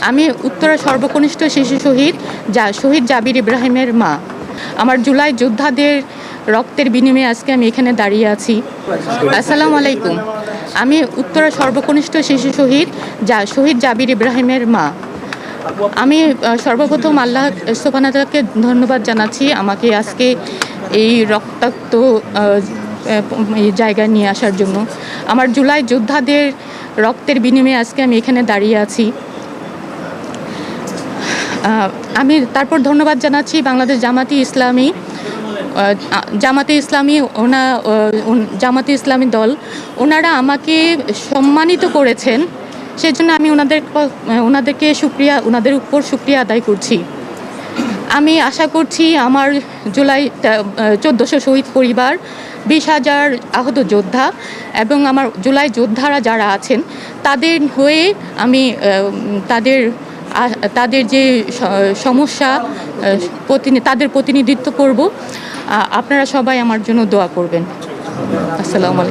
আমি উত্তরা সর্বকনিষ্ঠ শিশু শহীদ জাবির ইব্রাহিমের মা। আমার জুলাই যোদ্ধাদের রক্তের বিনিময়ে আজকে আমি এখানে দাঁড়িয়ে আছি। আসসালামু আলাইকুম। আমি উত্তরা সর্বকনিষ্ঠ শিশু শহীদ জাবির ইব্রাহিমের মা। আমি সর্বপ্রথম আল্লাহ সুবহানাহু ওয়া তাআলাকে ধন্যবাদ জানাচ্ছি আমাকে আজকে এই রক্তাক্ত জায়গায় নিয়ে আসার জন্য। আমার জুলাই যোদ্ধাদের রক্তের বিনিময়ে আজকে আমি এখানে দাঁড়িয়ে আছি। আমি তারপর ধন্যবাদ জানাচ্ছি বাংলাদেশ জামাতে ইসলামী দল। ওনারা আমাকে সম্মানিত করেছেন, সেজন্য আমি ওনাদের উপর শুকরিয়া আদায় করছি। আমি আশা করছি আমার জুলাই 1400 শহীদ পরিবার, 20,000 আহত যোদ্ধা এবং আমার জুলাই যোদ্ধারা যারা আছেন তাদের হয়ে আমি তাদের যে সমস্যা তাদের প্রতিনিধিত্ব করব। আপনারা সবাই আমার জন্য দোয়া করবেন। আসসালামু আলাইকুম।